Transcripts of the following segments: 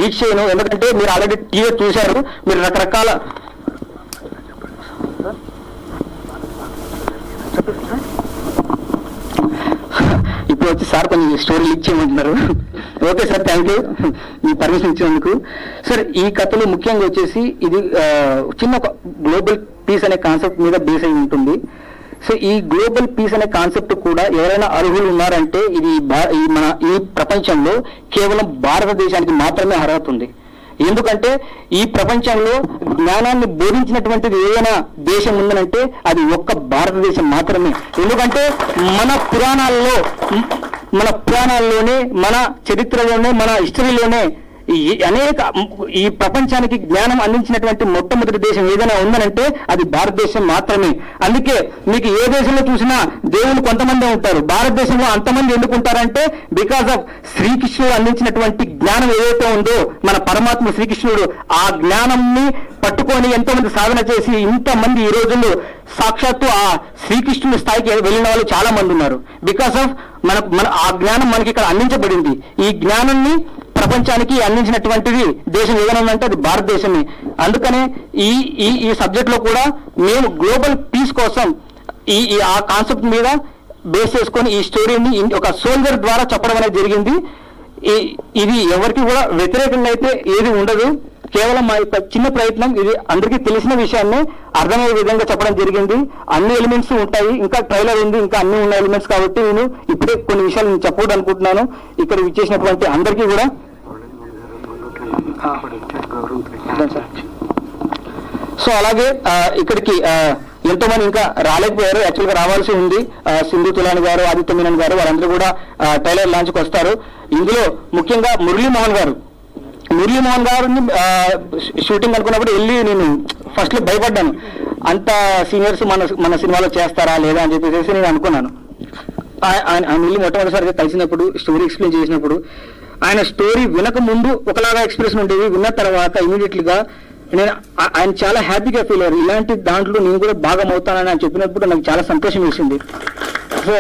Leak చేయను, ఎందుకంటే మీరు ఆల్రెడీ టీవీ చూశారు, మీరు రకరకాల ఇప్పుడు వచ్చి సార్ కొంచెం స్టోరీ లీక్ చేయమంటున్నారు. Okay sir, thank you me permission ఇచ్చినందుకు. సార్ ఈ కథలో ముఖ్యంగా వచ్చేసి ఇది చిన్న గ్లోబల్ పీస్ అనే కాన్సెప్ట్ మీద బేస్ అయి ఉంటుంది. సో ఈ గ్లోబల్ పీస్ అనే కాన్సెప్ట్ కూడా ఎవరైనా అర్హులు ఉన్నారంటే ఇది మన ఈ ప్రపంచంలో కేవలం భారతదేశానికి మాత్రమే అర్హత ఉంది. ఎందుకంటే ఈ ప్రపంచంలో జ్ఞానాన్ని బోధించినటువంటిది ఏదైనా దేశం ఉందనంటే అది ఒక్క భారతదేశం మాత్రమే. ఎందుకంటే మన పురాణాల్లోనే, మన చరిత్రలోనే, మన హిస్టరీలోనే ఈ ప్రపంచానికి జ్ఞానం అందించినటువంటి మొట్టమొదటి దేశం ఏదైనా ఉందనంటే అది భారతదేశం మాత్రమే. అందుకే మీకు ఏ దేశంలో చూసినా దేవుళ్ళు కొంతమంది ఉంటారు, భారతదేశంలో అంతమంది ఎందుకు ఉంటారంటే బికాస్ ఆఫ్ శ్రీకృష్ణుడు అందించినటువంటి జ్ఞానం ఏదైతే ఉందో, మన పరమాత్మ శ్రీకృష్ణుడు ఆ జ్ఞానంని పట్టుకొని ఎంతో మంది సాధన చేసి ఇంతమంది ఈ రోజుల్లో సాక్షాత్తు ఆ శ్రీకృష్ణుని స్థాయికి వెళ్ళిన వాళ్ళు చాలా మంది ఉన్నారు. బికాస్ ఆఫ్ మన ఆ జ్ఞానం మనకి ఇక్కడ అందించబడింది. ఈ జ్ఞానాన్ని ప్రపంచానికి అందించినటువంటిది దేశం ఏదైనా ఉందంటే అది భారతదేశమే. అందుకనే ఈ సబ్జెక్ట్ లో కూడా మేము గ్లోబల్ పీస్ కోసం ఆ కాన్సెప్ట్ మీద బేస్ చేసుకొని ఈ స్టోరీని ఒక సోల్జర్ ద్వారా చెప్పడం అనేది జరిగింది. ఇది ఎవరికి కూడా వ్యతిరేకంగా అయితే ఏది ఉండదు. కేవలం మా యొక్క చిన్న ప్రయత్నం, ఇది అందరికీ తెలిసిన విషయాన్ని అర్థమయ్యే విధంగా చెప్పడం జరిగింది. అన్ని ఎలిమెంట్స్ ఉంటాయి, ఇంకా ట్రైలర్ ఉంది, ఇంకా అన్ని ఉన్న ఎలిమెంట్స్ కాబట్టి నేను ఇప్పుడే కొన్ని విషయాలు నేను చెప్పకూడదు అనుకుంటున్నాను. ఇక్కడ ఇచ్చేసినటువంటి అందరికీ కూడా సో అలాగే ఇక్కడికి ఎంతో మంది ఇంకా రాలేకపోయారు, యాక్చువల్గా రావాల్సి ఉంది. సింధు తులాని గారు, ఆదిత్య మీనన్ గారు, వారందరూ కూడా ట్రైలర్ లాంచ్కి వస్తారు. ఇందులో ముఖ్యంగా మురళీమోహన్ గారిని షూటింగ్ అనుకున్నప్పుడు వెళ్ళి నేను ఫస్ట్ లో భయపడ్డాను, అంత సీనియర్స్ మన సినిమాలో చేస్తారా లేదా అని చెప్పేసి నేను అనుకున్నాను. ఆయన వెళ్ళి మొట్టమొదటిసారిగా కలిసినప్పుడు స్టోరీ ఎక్స్ప్లెయిన్ చేసినప్పుడు ఆయన స్టోరీ వినక ముందు ఒకలాగా ఎక్స్ప్రెషన్ ఉండేది, విన్న తర్వాత ఇమీడియట్లీగా నేను ఆయన చాలా హ్యాపీగా ఫీల్ అయ్యారు. ఇలాంటి దాంట్లో నేను కూడా భాగం అవుతానని ఆయన చెప్పినప్పుడు నాకు చాలా సంతోషం వేసింది. సో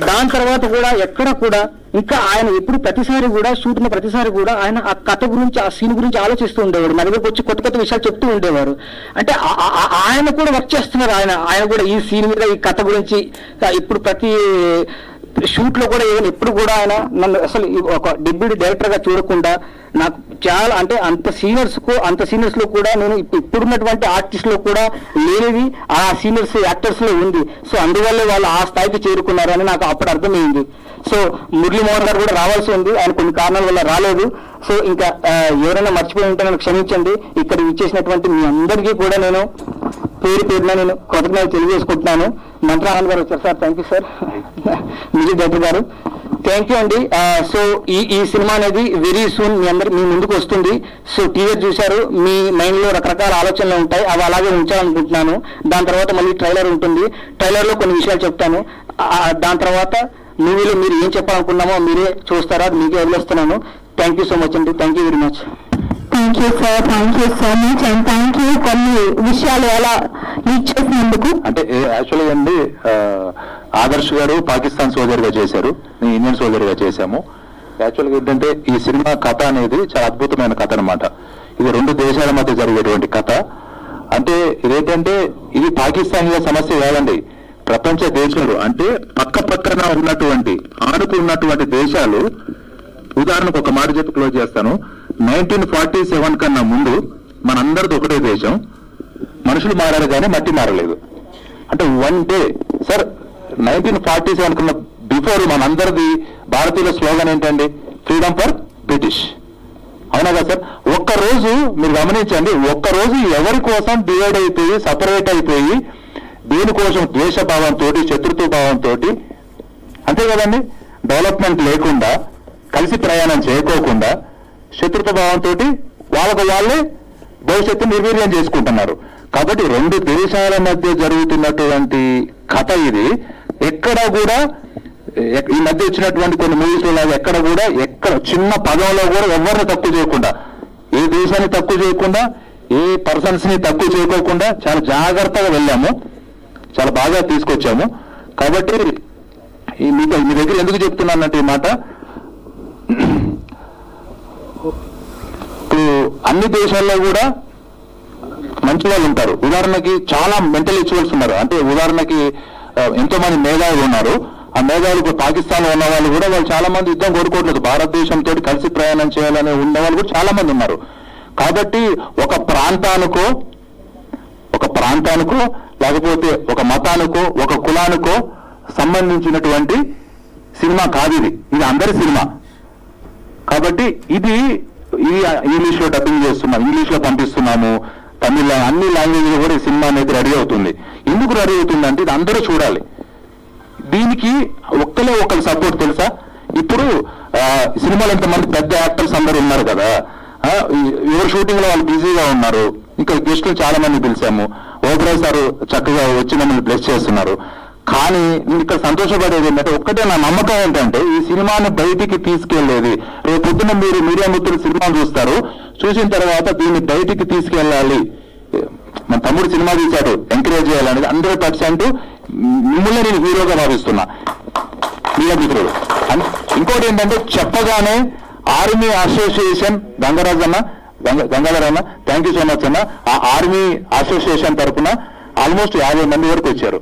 దాని తర్వాత కూడా ఎక్కడ కూడా ఇంకా ఆయన ఎప్పుడు ప్రతిసారి కూడా షూటింగ్ ప్రతిసారి కూడా ఆయన ఆ కథ గురించి, ఆ సీన్ గురించి ఆలోచిస్తూ ఉండేవాడు. నా దగ్గరకు వచ్చి కొత్త కొత్త విషయాలు చెప్తూ ఉండేవారు. అంటే ఆయన కూడా వర్క్ చేస్తున్నారు. ఆయన కూడా ఈ సీన్ మీద, ఈ కథ గురించి ఇప్పుడు ప్రతి షూట్ లో కూడా ఎప్పుడు కూడా ఆయన నన్ను అసలు ఒక డెబ్యూటీ డైరెక్టర్ గా చూడకుండా నాకు చాలా అంటే అంత సీనియర్స్ లో కూడా నేను ఇప్పుడున్నటువంటి ఆర్టిస్ట్ లో కూడా లేనిది ఆ సీనియర్స్ యాక్టర్స్ లో ఉంది. సో అందువల్ల వాళ్ళు ఆ స్థాయికి చేరుకున్నారని నాకు అప్పుడు అర్థమైంది. సో మురళీమోహన్ గారు కూడా రావాల్సి ఉంది, ఆయన కొన్ని కారణాల వల్ల రాలేదు. సో ఇంకా ఎవరైనా మర్చిపోయి ఉంటే నన్ను క్షమించండి. ఇక్కడ ఇచ్చేసినటువంటి మీ అందరికీ కూడా నేను పేరున నేను కృతజ్ఞతలు తెలియజేసుకుంటున్నాను. మంత్రానంద్ గారు వచ్చారు sir, thank you sir. Music director గారు థ్యాంక్ యూ అండి. సో ఈ సినిమా అనేది వెరీ సూన్ మీ ముందుకు వస్తుంది. సో టీజర్ చూశారు, మీ మైండ్ లో రకరకాల ఆలోచనలు ఉంటాయి, అవి అలాగే ఉంచాలనుకుంటున్నాను. దాని తర్వాత మళ్ళీ ట్రైలర్ ఉంటుంది, ట్రైలర్ లో కొన్ని విషయాలు చెప్తాను. దాని తర్వాత మూవీలో మీరు ఏం చెప్పాలనుకున్నామో మీరే చూస్తారా, అది మీకే వదిలేస్తున్నాను. థ్యాంక్ యూ సో మచ్ అండి, thank you very much. Thank you sir, thank you so much and thank you కొన్ని విషయాలు ఎలా లీక్ చేసినందుకు. అంటే యాక్చువల్గా అండి ఆదర్శ్ గారు పాకిస్తాన్ సోల్జర్ గా చేశారు, నేను ఇండియన్ సోల్జర్ గా చేశాము. యాక్చువల్గా ఏంటంటే ఈ సినిమా కథ అనేది చాలా అద్భుతమైన కథ అనమాట. ఇది రెండు దేశాల మధ్య జరిగేటువంటి కథ. అంటే ఇదేంటంటే ఇది పాకిస్తాన్ సమస్య కాదండి, ప్రపంచ దేశాలు అంటే పక్కన ఉన్నటువంటి ఆనుకున్నటువంటి దేశాలు. ఉదాహరణకు ఒక మాట చెప్పి క్లోజ్ చేస్తాను. 1947 కన్నా ముందు మనందరిది ఒకటే దేశం, మనుషులు మారారు కానీ మట్టి మారలేదు. అంటే వన్ డే సార్ 1947 కన్నా బిఫోర్ మనందరిది భారతీయుల స్లోగన్ ఏంటండి, ఫ్రీడమ్ ఫర్ బ్రిటిష్. అవునా కదా సార్? ఒక్కరోజు మీరు గమనించండి, ఒక్కరోజు ఎవరి కోసం డివైడ్ అయిపోయి సపరేట్ అయిపోయి దేనికోసం ద్వేషభావంతో శత్రుత్వ భావంతో, అంతే కదండి, డెవలప్మెంట్ లేకుండా కలిసి ప్రయాణం చేయకోకుండా శత్రుత్వ భావంతో వాళ్ళకు వాళ్ళే భవిష్యత్తు నిర్వీర్యం చేసుకుంటున్నారు. కాబట్టి రెండు దేశాల మధ్య జరుగుతున్నటువంటి కథ ఇది. ఎక్కడ కూడా ఈ మధ్య వచ్చినటువంటి కొన్ని మూవీస్ లాగా ఎక్కడ చిన్న పదంలో కూడా ఎవరిని తక్కువ చేయకుండా, ఏ దేశాన్ని తక్కువ చేయకుండా, ఏ పర్సన్స్ ని తక్కువ చేయకోకుండా చాలా జాగ్రత్తగా వెళ్ళాము, చాలా బాగా తీసుకొచ్చాము. కాబట్టి మీ దగ్గర ఎందుకు చెప్తున్నానంటే ఈ మాట, అన్ని దేశాల్లో కూడా మంచి వాళ్ళు ఉంటారు. ఉదాహరణకి చాలా మెంటల్ ఇచ్చువల్స్ ఉన్నారు. అంటే ఉదాహరణకి ఎంతో మంది మేధావులు ఉన్నారు. ఆ మేధావులు ఇప్పుడు పాకిస్తాన్ లో ఉన్న వాళ్ళు కూడా వాళ్ళు చాలా మంది యుద్ధం కోరుకోవట్లేదు, భారతదేశంతో కలిసి ప్రయాణం చేయాలని ఉన్న వాళ్ళు కూడా చాలా మంది ఉన్నారు. కాబట్టి ఒక ప్రాంతానికో లేకపోతే ఒక మతానికో ఒక కులానికో సంబంధించినటువంటి సినిమా కాదు ఇది. ఇది అందరి సినిమా. కాబట్టి ఇది ఇంగ్లీష్ లో డబ్బింగ్ చేస్తున్నాం, ఇంగ్లీష్ లో పంపిస్తున్నాము, తమిళ అన్ని లాంగ్వేజ్ లో కూడా ఈ సినిమా అనేది రెడీ అవుతుంది. ఎందుకు రెడీ అవుతుంది అంటే ఇది అందరూ చూడాలి. దీనికి ఒకరు సపోర్ట్ తెలుసా? ఇప్పుడు సినిమాలో ఇంతమంది పెద్ద యాక్టర్స్ అందరూ ఉన్నారు కదా, ఎవరు షూటింగ్ లో వాళ్ళు బిజీగా ఉన్నారు. ఇంకా గెస్టులు చాలా మంది పిలిచాము. ఓబ్రాయ్ సార్ చక్కగా వచ్చి మమ్మల్ని బ్లెస్ చేస్తున్నారు. కానీ నేను ఇక్కడ సంతోషపడేది ఏంటంటే ఒక్కటే నా నమ్మకం ఏంటంటే ఈ సినిమాని బయటికి తీసుకెళ్లేది రేపు పొద్దున మీరు మీడియా మిత్రులు సినిమాను చూస్తారు, చూసిన తర్వాత దీన్ని బయటికి తీసుకెళ్ళాలి. మన తమ్ముడు సినిమా తీశాడు, ఎంకరేజ్ చేయాలనేది 100% మిమ్మల్ని నేను హీరోగా భావిస్తున్నా మీడియా మిత్రులు. ఇంకోటి ఏంటంటే చెప్పగానే ఆర్మీ అసోసియేషన్ గంగాధర్ అన్న థ్యాంక్ యూ సో మచ్ అన్న. ఆ ఆర్మీ అసోసియేషన్ తరఫున ఆల్మోస్ట్ 50 మంది వరకు వచ్చారు.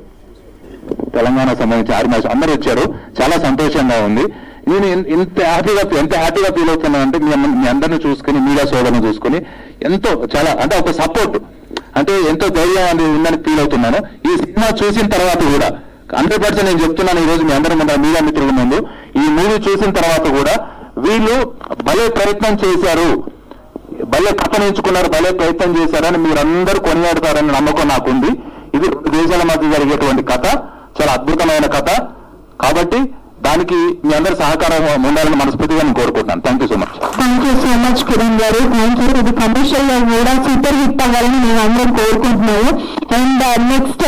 తెలంగాణ సంబంధించి ఆర్మీ అందరూ వచ్చారు. చాలా సంతోషంగా ఉంది. నేను ఎంత హ్యాపీగా ఫీల్ అవుతున్నానంటే మీ అందరిని చూసుకుని, మీడియా సోదరులను చూసుకుని ఎంతో చాలా అంటే ఒక సపోర్ట్ అంటే ఎంతో ధైర్యం అనేది ఉందని ఫీల్ అవుతున్నాను. ఈ సినిమా చూసిన తర్వాత కూడా 100% నేను చెప్తున్నాను ఈ రోజు మీ అందరి ముందు, మీడియా మిత్రుల ముందు, ఈ మూవీ చూసిన తర్వాత కూడా వీళ్ళు భలే ప్రయత్నం చేశారు, భలే కథను ఎంచుకున్నారు, భలే ప్రయత్నం చేశారని మీరందరూ కొనియాడతారని నమ్మకం నాకుంది. ఇది 2 దేశాల మధ్య జరిగేటువంటి కథ, చాలా అద్భుతమైన కథ. కాబట్టి దానికి మీ అందరి సహకారం ఉండాలని మనస్ఫూర్తిగా నేను కోరుకుంటున్నాను. Thank you so much. Thank you so much Kiran garu. Thank you. ఇది కమర్షియల్ లో కూడా సూపర్ హిట్ అవ్వాలని మేము అందరం కోరుకుంటున్నాము. అండ్ నెక్స్ట్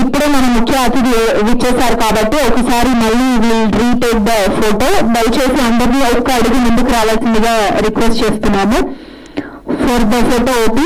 ఇప్పుడే మన ముఖ్య అతిథి విచ్చేశారు కాబట్టి ఒకసారి మళ్ళీ విల్ రీటేక్ ద ఫోటో. దయచేసి అందరినీ ఒక్క అడుగు ముందుకు రావాల్సిందిగా రిక్వెస్ట్ చేస్తున్నాము. For the photo OP.